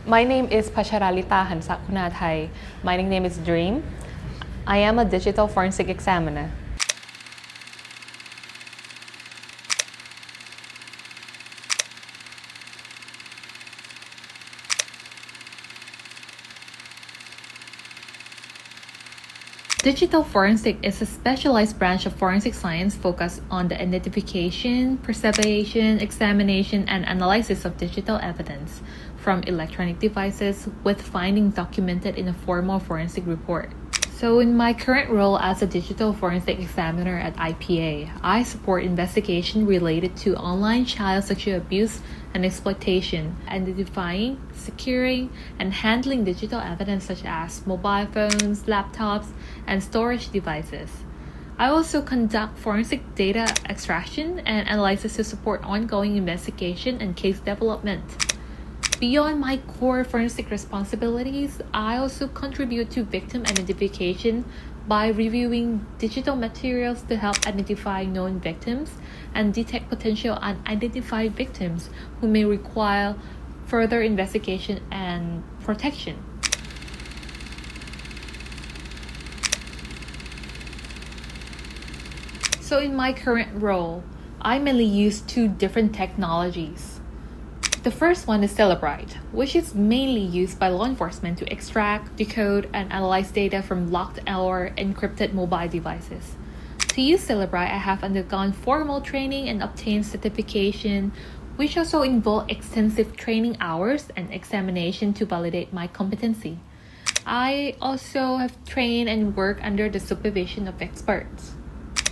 My name is Pasharalita Hansakunathai. My nickname is Dream. I am a digital forensic examiner. Digital forensic is a specialized branch of forensic science focused on the identification, preservation, examination, and analysis of digital evidence from electronic devices, with findings documented in a formal forensic report. So in my current role as a digital forensic examiner at IPA, I support investigation related to online child sexual abuse and exploitation, identifying, securing, and handling digital evidence such as mobile phones, laptops, and storage devices. I also conduct forensic data extraction and analysis to support ongoing investigation and case development. Beyond my core forensic responsibilities, I also contribute to victim identification by reviewing digital materials to help identify known victims and detect potential unidentified victims who may require further investigation and protection. So in my current role, I mainly use two different technologies. The first one is Cellebrite, which is mainly used by law enforcement to extract, decode, and analyze data from locked or encrypted mobile devices. To use Cellebrite, I have undergone formal training and obtained certification, which also involve extensive training hours and examination to validate my competency. I also have trained and worked under the supervision of experts.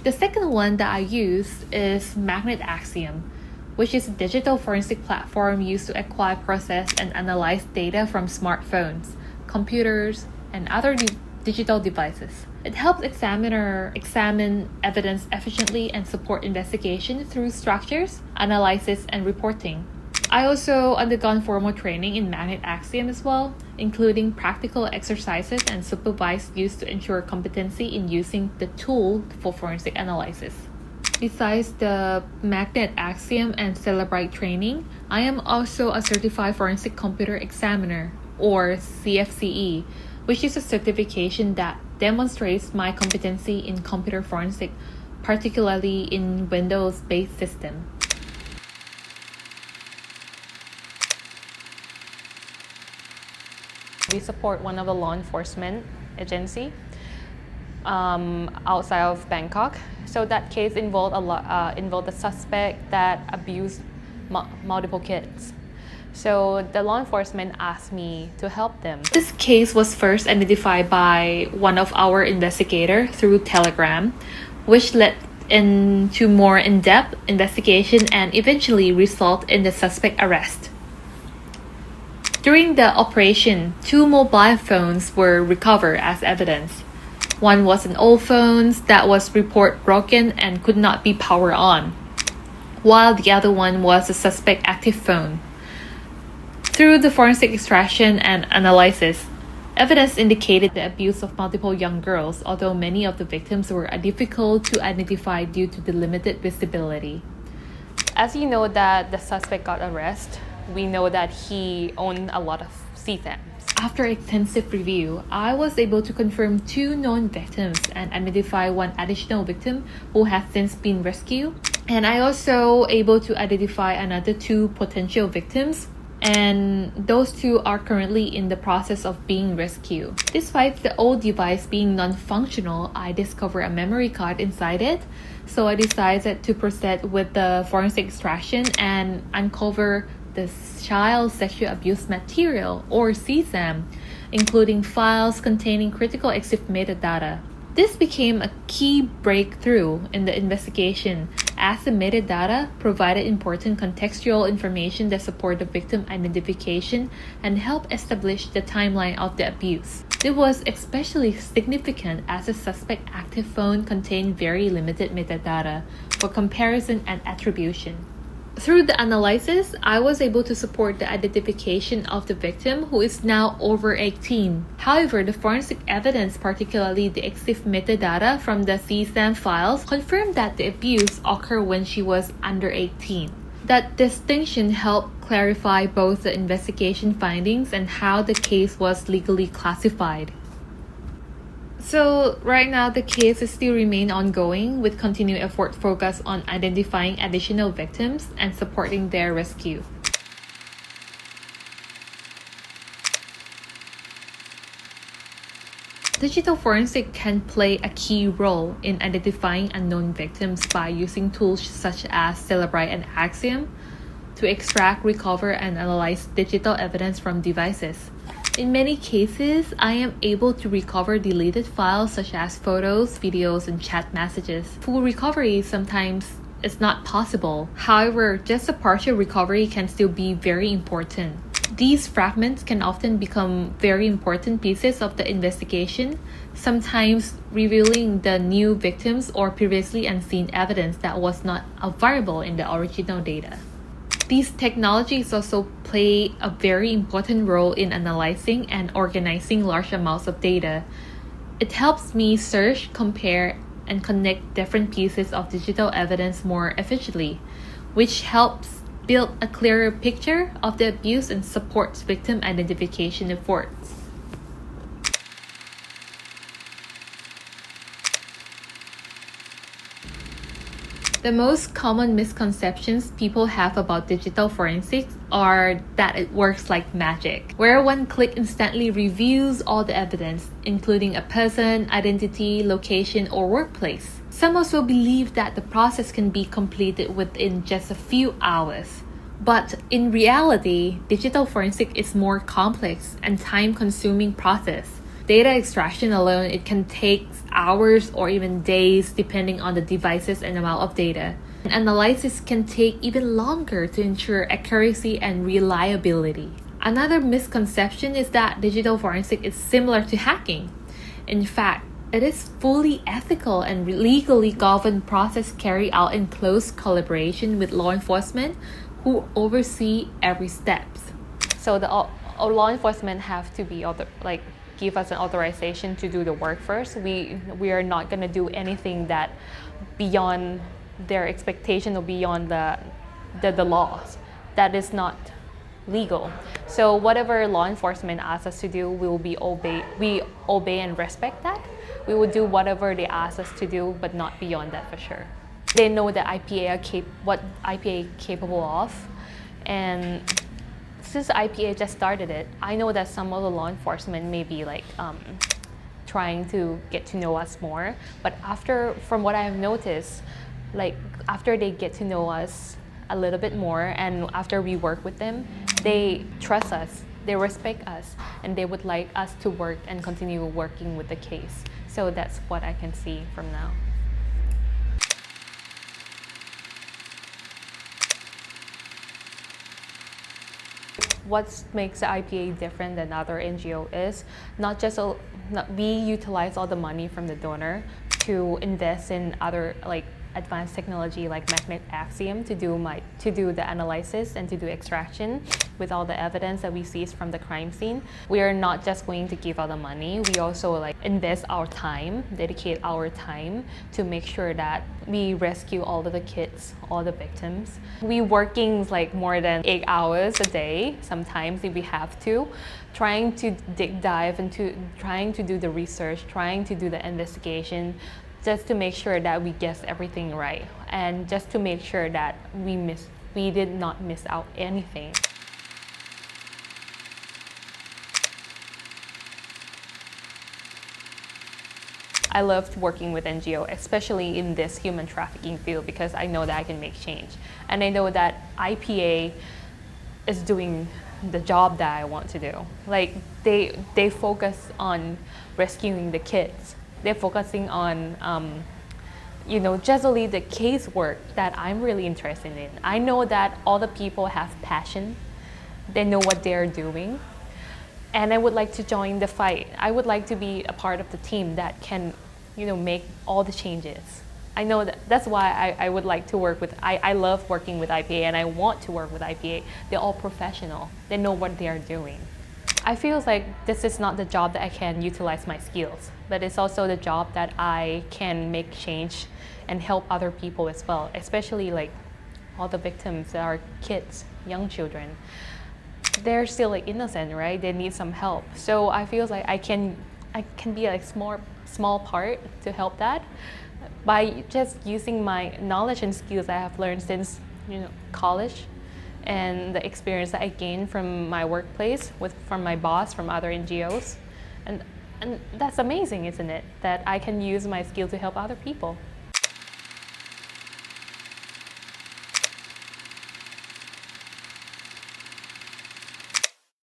The second one that I use is Magnet Axiom, which is a digital forensic platform used to acquire, process, and analyze data from smartphones, computers, and other digital devices. It helps examine evidence efficiently and support investigation through structures, analysis, and reporting. I also undergone formal training in Magnet Axiom as well, including practical exercises and supervised use to ensure competency in using the tool for forensic analysis. Besides the Magnet Axiom and Cellebrite training, I am also a certified forensic computer examiner, or CFCE, which is a certification that demonstrates my competency in computer forensic, particularly in Windows-based systems. We support one of the law enforcement agency outside of Bangkok. So that case involved a suspect that abused multiple kids. So the law enforcement asked me to help them. This case was first identified by one of our investigators through Telegram, which led into more in-depth investigation and eventually resulted in the suspect arrest. During the operation, 2 mobile phones were recovered as evidence. One was an old phone that was reported broken and could not be powered on, while the other one was a suspect active phone. Through the forensic extraction and analysis, evidence indicated the abuse of multiple young girls, although many of the victims were difficult to identify due to the limited visibility. As you know that the suspect got arrested, we know that he owned a lot of CSAMs. After extensive review, I was able to confirm 2 known victims and identify 1 additional victim who has since been rescued. And I also able to identify another 2 potential victims, and those 2 are currently in the process of being rescued. Despite the old device being non-functional, I discovered a memory card inside it, so I decided to proceed with the forensic extraction and uncover the child sexual abuse material, or CSAM, including files containing critical exif metadata. This became a key breakthrough in the investigation, as the metadata provided important contextual information that support the victim identification and help establish the timeline of the abuse. It was especially significant as the suspect active phone contained very limited metadata for comparison and attribution. Through the analysis, I was able to support the identification of the victim, who is now over 18. However, the forensic evidence, particularly the EXIF metadata from the CSAM files, confirmed that the abuse occurred when she was under 18. That distinction helped clarify both the investigation findings and how the case was legally classified. So right now the case is still remain ongoing with continued effort focused on identifying additional victims and supporting their rescue. Digital forensic can play a key role in identifying unknown victims by using tools such as Celebrite and Axiom to extract, recover, and analyze digital evidence from devices. In many cases, I am able to recover deleted files such as photos, videos, and chat messages. Full recovery sometimes is not possible. However, just a partial recovery can still be very important. These fragments can often become very important pieces of the investigation, sometimes revealing the new victims or previously unseen evidence that was not available in the original data. These technologies also play a very important role in analyzing and organizing large amounts of data. It helps me search, compare, and connect different pieces of digital evidence more efficiently, which helps build a clearer picture of the abuse and supports victim identification efforts. The most common misconceptions people have about digital forensics are that it works like magic, where one click instantly reveals all the evidence, including a person, identity, location, or workplace. Some also believe that the process can be completed within just a few hours. But in reality, digital forensic is more complex and time-consuming process. Data extraction alone, it can take hours or even days depending on the devices and amount of data. And analysis can take even longer to ensure accuracy and reliability. Another misconception is that digital forensic is similar to hacking. In fact, it is fully ethical and legally governed process carried out in close collaboration with law enforcement who oversee every step. So the law enforcement have to be give us an authorization to do the work first. We are not going to do anything that beyond their expectation or beyond the laws. That is not legal. So whatever law enforcement asks us to do, we obey and respect that. We will do whatever they ask us to do, but not beyond that for sure. They know that what IPA capable of, and since IPA just started it, I know that some of the law enforcement may be trying to get to know us more. But from what I have noticed, after they get to know us a little bit more, and after we work with them, they trust us, they respect us, and they would like us to work and continue working with the case. So that's what I can see from now. What makes the IPA different than other NGO is we utilize all the money from the donor to invest in other advanced technology like magnet Axiom to do the analysis and to do extraction with all the evidence that we seize from the crime scene. We are not just going to give all the money. We also invest our time, dedicate our time to make sure that we rescue all of the kids, all the victims. We working more than 8 hours a day, sometimes if we have to, trying to dive into, trying to do the research, trying to do the investigation, just to make sure that we guess everything right, and just to make sure that we did not miss out anything. I loved working with NGO, especially in this human trafficking field, because I know that I can make change. And I know that IPA is doing the job that I want to do. They focus on rescuing the kids. They're focusing on, just only the casework that I'm really interested in. I know that all the people have passion. They know what they're doing. And I would like to join the fight. I would like to be a part of the team that can, make all the changes. I know that's why I would like to work with, I love working with IPA, and I want to work with IPA. They're all professional. They know what they are doing. I feel like this is not the job that I can utilize my skills, but it's also the job that I can make change and help other people as well, especially all the victims that are kids, young children. They're still like innocent, right? They need some help. So I feel like I can be a small part to help that by just using my knowledge and skills I have learned since college, and the experience that I gained from my workplace from my boss, from other NGOs, and that's amazing, isn't it? That I can use my skill to help other people.